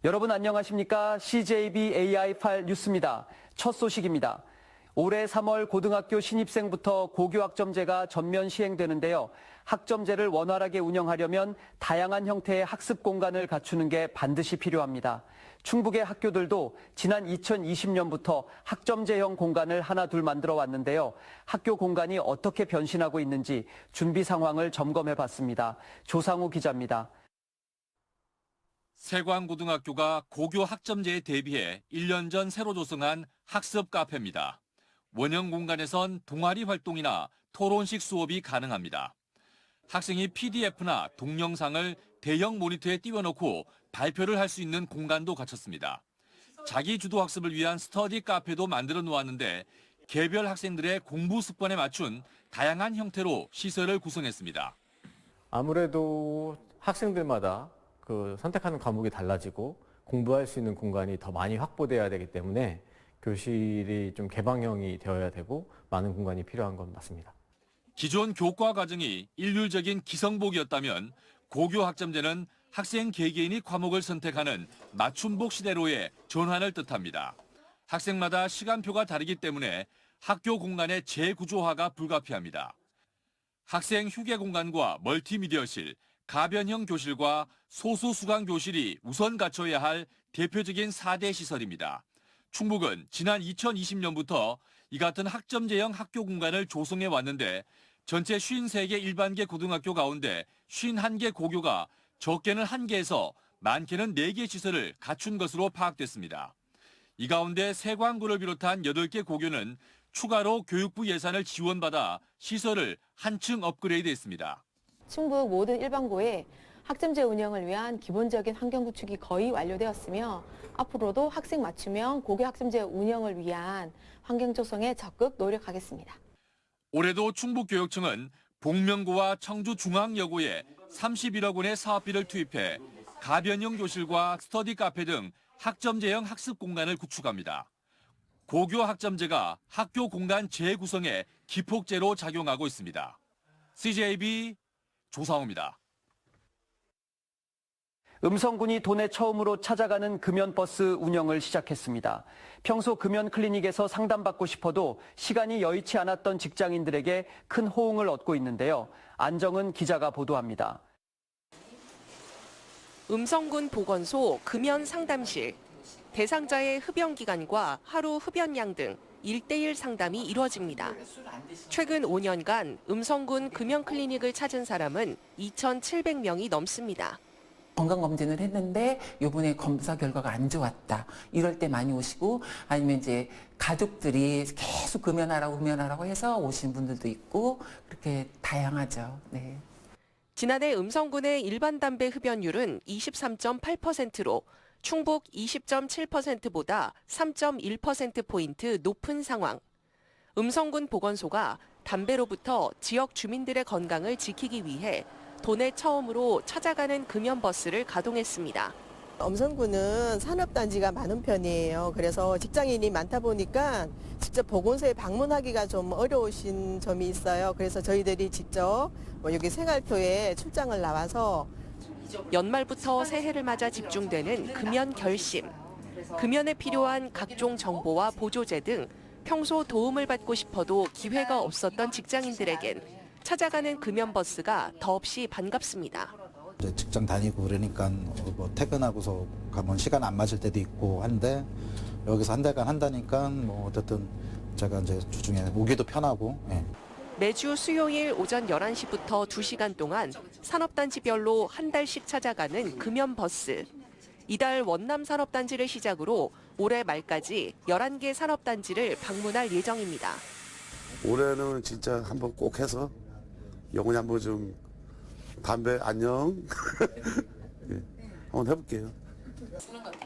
여러분 안녕하십니까? CJB AI8 뉴스입니다. 첫 소식입니다. 올해 3월 고등학교 신입생부터 고교학점제가 전면 시행되는데요. 학점제를 원활하게 운영하려면 다양한 형태의 학습 공간을 갖추는 게 반드시 필요합니다. 충북의 학교들도 지난 2020년부터 학점제형 공간을 하나둘 만들어 왔는데요. 학교 공간이 어떻게 변신하고 있는지 준비 상황을 점검해 봤습니다. 조상우 기자입니다. 세광고등학교가 고교 학점제에 대비해 1년 전 새로 조성한 학습 카페입니다. 원형 공간에선 동아리 활동이나 토론식 수업이 가능합니다. 학생이 PDF나 동영상을 대형 모니터에 띄워놓고 발표를 할 수 있는 공간도 갖췄습니다. 자기 주도 학습을 위한 스터디 카페도 만들어 놓았는데 개별 학생들의 공부 습관에 맞춘 다양한 형태로 시설을 구성했습니다. 아무래도 학생들마다 선택하는 과목이 달라지고 공부할 수 있는 공간이 더 많이 확보돼야 되기 때문에 교실이 좀 개방형이 되어야 되고 많은 공간이 필요한 건 맞습니다. 기존 교과 과정이 일률적인 기성복이었다면 고교 학점제는 학생 개개인이 과목을 선택하는 맞춤복 시대로의 전환을 뜻합니다. 학생마다 시간표가 다르기 때문에 학교 공간의 재구조화가 불가피합니다. 학생 휴게 공간과 멀티미디어실, 가변형 교실과 소수 수강 교실이 우선 갖춰야 할 대표적인 4대 시설입니다. 충북은 지난 2020년부터 이 같은 학점제형 학교 공간을 조성해 왔는데 전체 53개 일반계 고등학교 가운데 51개 고교가 적게는 1개에서 많게는 4개 시설을 갖춘 것으로 파악됐습니다. 이 가운데 세광고를 비롯한 8개 고교는 추가로 교육부 예산을 지원받아 시설을 한층 업그레이드했습니다. 충북 모든 일반고에 학점제 운영을 위한 기본적인 환경 구축이 거의 완료되었으며 앞으로도 학생 맞춤형 고교 학점제 운영을 위한 환경 조성에 적극 노력하겠습니다. 올해도 충북교육청은 복명고와 청주중앙여고에 31억 원의 사업비를 투입해 가변형 교실과 스터디 카페 등 학점제형 학습 공간을 구축합니다. 고교 학점제가 학교 공간 재구성에 기폭제로 작용하고 있습니다. CJB 조상우입니다. 음성군이 도내 처음으로 찾아가는 금연버스 운영을 시작했습니다. 평소 금연 클리닉에서 상담받고 싶어도 시간이 여의치 않았던 직장인들에게 큰 호응을 얻고 있는데요. 안정은 기자가 보도합니다. 음성군 보건소 금연 상담실, 대상자의 흡연 기간과 하루 흡연량 등 1:1 상담이 이루어집니다. 최근 5년간 음성군 금연 클리닉을 찾은 사람은 2,700명이 넘습니다. 건강검진을 했는데 이번에 검사 결과가 안 좋았다. 이럴 때 많이 오시고 아니면 이제 가족들이 계속 금연하라고 해서 오신 분들도 있고 그렇게 다양하죠. 네. 지난해 음성군의 일반 담배 흡연율은 23.8%로 충북 20.7%보다 3.1%포인트 높은 상황. 음성군 보건소가 담배로부터 지역 주민들의 건강을 지키기 위해 도내 처음으로 찾아가는 금연버스를 가동했습니다. 음성군은 산업단지가 많은 편이에요. 그래서 직장인이 많다 보니까 직접 보건소에 방문하기가 좀 어려우신 점이 있어요. 그래서 저희들이 직접 여기 생활표에 출장을 나와서 연말부터 새해를 맞아 집중되는 금연 결심. 금연에 필요한 각종 정보와 보조제 등 평소 도움을 받고 싶어도 기회가 없었던 직장인들에겐 찾아가는 금연버스가 더없이 반갑습니다. 이제 직장 다니고 그러니까 뭐 퇴근하고서 가면 시간 안 맞을 때도 있고 한데 여기서 한 달간 한다니까 뭐 어쨌든 제가 이제 주중에 오기도 편하고. 예. 매주 수요일 오전 11시부터 2시간 동안 산업단지별로 한 달씩 찾아가는 금연버스. 이달 원남 산업단지를 시작으로 올해 말까지 11개 산업단지를 방문할 예정입니다. 올해는 진짜 한번 꼭 해서 영원히 한번 좀 담배 안녕 네, 한번 해볼게요.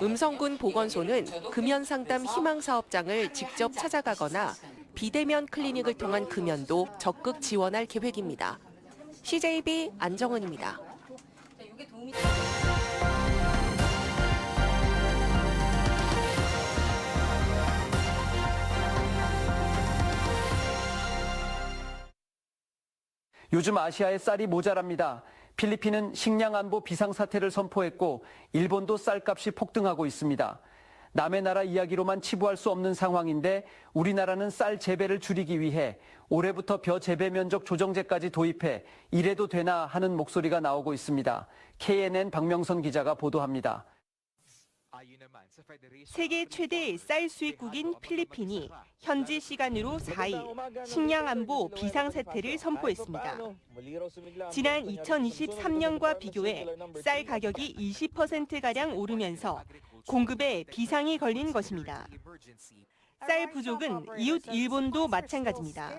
음성군 보건소는 금연 상담 희망 사업장을 직접 찾아가거나 비대면 클리닉을 통한 금연도 적극 지원할 계획입니다. CJB 안정은입니다. 요즘 아시아의 쌀이 모자랍니다. 필리핀은 식량 안보 비상사태를 선포했고 일본도 쌀값이 폭등하고 있습니다. 남의 나라 이야기로만 치부할 수 없는 상황인데 우리나라는 쌀 재배를 줄이기 위해 올해부터 벼 재배 면적 조정제까지 도입해 이래도 되나 하는 목소리가 나오고 있습니다. KNN 박명선 기자가 보도합니다. 세계 최대 쌀 수입국인 필리핀이 현지 시간으로 4일 식량 안보 비상사태를 선포했습니다. 지난 2023년과 비교해 쌀 가격이 20%가량 오르면서 공급에 비상이 걸린 것입니다. 쌀 부족은 이웃 일본도 마찬가지입니다.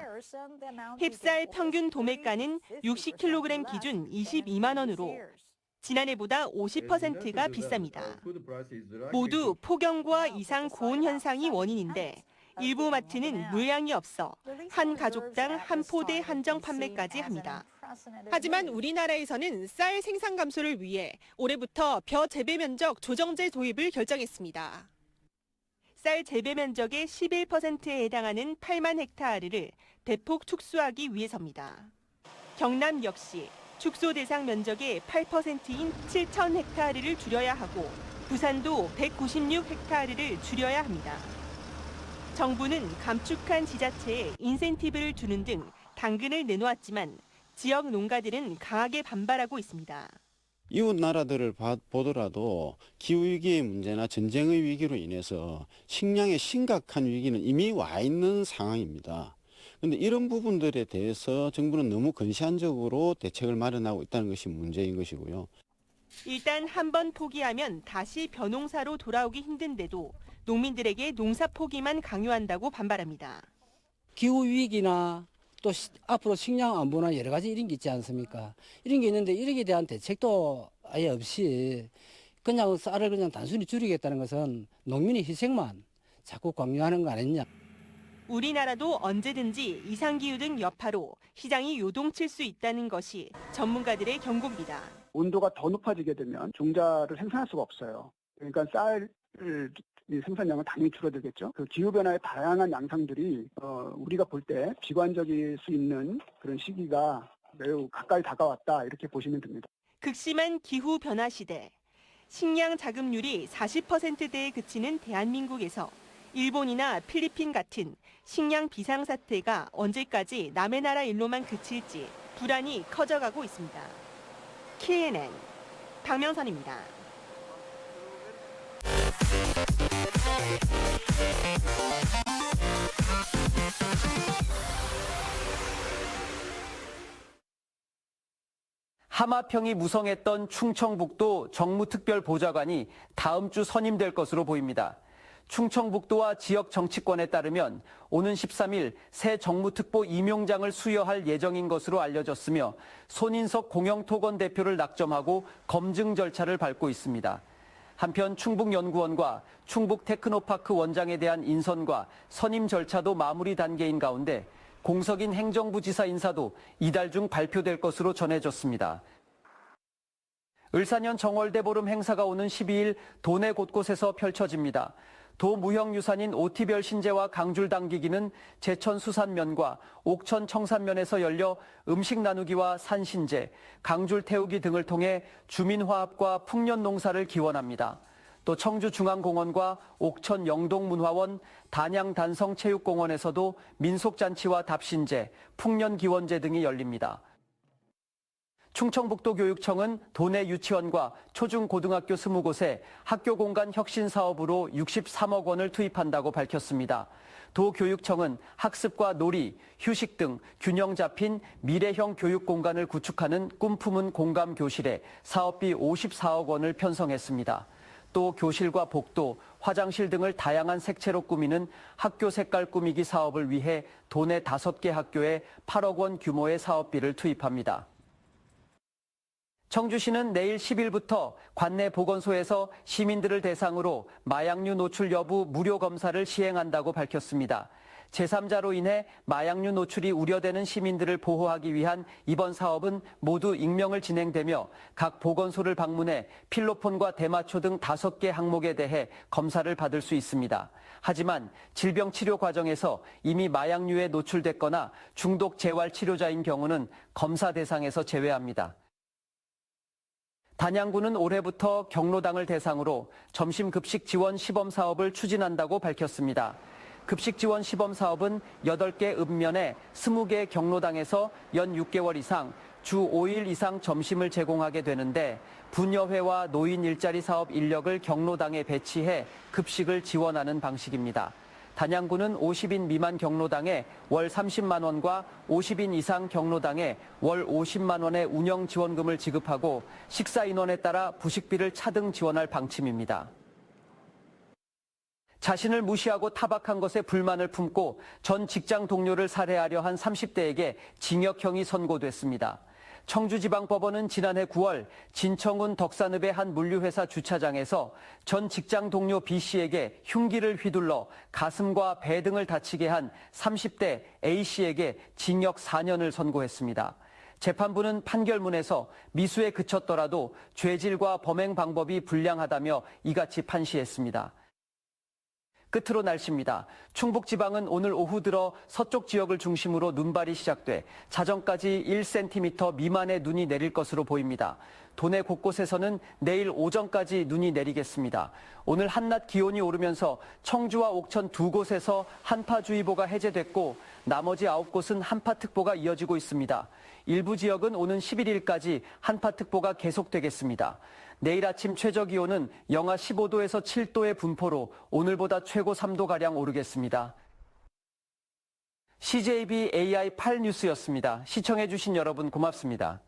햅쌀 평균 도매가는 60kg 기준 22만 원으로 지난해보다 50%가 비쌉니다. 모두 폭염과 이상 고온 현상이 원인인데 일부 마트는 물량이 없어 한 가족당 한 포대 한정 판매까지 합니다. 하지만 우리나라에서는 쌀 생산 감소를 위해 올해부터 벼 재배 면적 조정제 도입을 결정했습니다. 쌀 재배 면적의 11%에 해당하는 8만 헥타르를 대폭 축소하기 위해서입니다. 경남 역시 축소 대상 면적의 8%인 7천 헥타르를 줄여야 하고 부산도 196 헥타르를 줄여야 합니다. 정부는 감축한 지자체에 인센티브를 주는 등 당근을 내놓았지만 지역 농가들은 강하게 반발하고 있습니다. 이웃 나라들을 보더라도 기후위기의 문제나 전쟁의 위기로 인해서 식량의 심각한 위기는 이미 와 있는 상황입니다. 그런데 이런 부분들에 대해서 정부는 너무 근시안적으로 대책을 마련하고 있다는 것이 문제인 것이고요. 일단 한번 포기하면 다시 벼농사로 돌아오기 힘든데도 농민들에게 농사 포기만 강요한다고 반발합니다. 기후위기나 또 앞으로 식량 안보나 여러 가지 이런 게 있지 않습니까? 이런 게 있는데 이렇게 대한 대책도 아예 없이 그냥 쌀을 그냥 단순히 줄이겠다는 것은 농민의 희생만 자꾸 강요하는 거 아니냐. 우리나라도 언제든지 이상기후 등 여파로 시장이 요동칠 수 있다는 것이 전문가들의 경고입니다. 온도가 더 높아지게 되면 종자를 생산할 수가 없어요. 그러니까 쌀 생산량은 당연히 줄어들겠죠. 그 기후변화의 다양한 양상들이 우리가 볼 때 비관적일 수 있는 그런 시기가 매우 가까이 다가왔다 이렇게 보시면 됩니다. 극심한 기후변화 시대, 식량 자급률이 40%대에 그치는 대한민국에서 일본이나 필리핀 같은 식량 비상사태가 언제까지 남의 나라 일로만 그칠지 불안이 커져가고 있습니다. KNN 박명선입니다. 하마평이 무성했던 충청북도 정무특별보좌관이 다음 주 선임될 것으로 보입니다. 충청북도와 지역 정치권에 따르면 오는 13일 새 정무특보 임용장을 수여할 예정인 것으로 알려졌으며 손인석 공영토건 대표를 낙점하고 검증 절차를 밟고 있습니다. 한편 충북연구원과 충북테크노파크 원장에 대한 인선과 선임 절차도 마무리 단계인 가운데 공석인 행정부지사 인사도 이달 중 발표될 것으로 전해졌습니다. 을사년 정월대보름 행사가 오는 12일 도내 곳곳에서 펼쳐집니다. 도무형유산인 오티별 신제와 강줄 당기기는 제천 수산면과 옥천 청산면에서 열려 음식 나누기와 산신제, 강줄 태우기 등을 통해 주민화합과 풍년농사를 기원합니다. 또 청주중앙공원과 옥천 영동문화원, 단양 단성체육공원에서도 민속잔치와 답신제, 풍년기원제 등이 열립니다. 충청북도 교육청은 도내 유치원과 초중고등학교 20곳에 학교공간 혁신 사업으로 63억 원을 투입한다고 밝혔습니다. 도교육청은 학습과 놀이, 휴식 등 균형 잡힌 미래형 교육 공간을 구축하는 꿈품은 공감 교실에 사업비 54억 원을 편성했습니다. 또 교실과 복도, 화장실 등을 다양한 색채로 꾸미는 학교 색깔 꾸미기 사업을 위해 도내 5개 학교에 8억 원 규모의 사업비를 투입합니다. 청주시는 내일 10일부터 관내 보건소에서 시민들을 대상으로 마약류 노출 여부 무료 검사를 시행한다고 밝혔습니다. 제3자로 인해 마약류 노출이 우려되는 시민들을 보호하기 위한 이번 사업은 모두 익명을 진행되며 각 보건소를 방문해 필로폰과 대마초 등 5개 항목에 대해 검사를 받을 수 있습니다. 하지만 질병 치료 과정에서 이미 마약류에 노출됐거나 중독 재활 치료자인 경우는 검사 대상에서 제외합니다. 단양구는 올해부터 경로당을 대상으로 점심 급식 지원 시범 사업을 추진한다고 밝혔습니다. 급식 지원 시범 사업은 8개 읍면에 20개 경로당에서 연 6개월 이상 주 5일 이상 점심을 제공하게 되는데 분여회와 노인 일자리 사업 인력을 경로당에 배치해 급식을 지원하는 방식입니다. 단양구는 50인 미만 경로당에 월 30만 원과 50인 이상 경로당에 월 50만 원의 운영 지원금을 지급하고 식사 인원에 따라 부식비를 차등 지원할 방침입니다. 자신을 무시하고 타박한 것에 불만을 품고 전 직장 동료를 살해하려 한 30대에게 징역형이 선고됐습니다. 청주지방법원은 지난해 9월 진청군 덕산읍의 한 물류회사 주차장에서 전 직장 동료 B씨에게 흉기를 휘둘러 가슴과 배 등을 다치게 한 30대 A씨에게 징역 4년을 선고했습니다. 재판부는 판결문에서 미수에 그쳤더라도 죄질과 범행 방법이 불량하다며 이같이 판시했습니다. 끝으로 날씨입니다. 충북지방은 오늘 오후 들어 서쪽 지역을 중심으로 눈발이 시작돼 자정까지 1cm 미만의 눈이 내릴 것으로 보입니다. 도내 곳곳에서는 내일 오전까지 눈이 내리겠습니다. 오늘 한낮 기온이 오르면서 청주와 옥천 2곳에서 한파주의보가 해제됐고 나머지 9곳은 한파특보가 이어지고 있습니다. 일부 지역은 오는 11일까지 한파특보가 계속되겠습니다. 내일 아침 최저기온은 영하 15도에서 7도의 분포로 오늘보다 최고 3도가량 오르겠습니다. CJB AI 8 뉴스였습니다. 시청해주신 여러분 고맙습니다.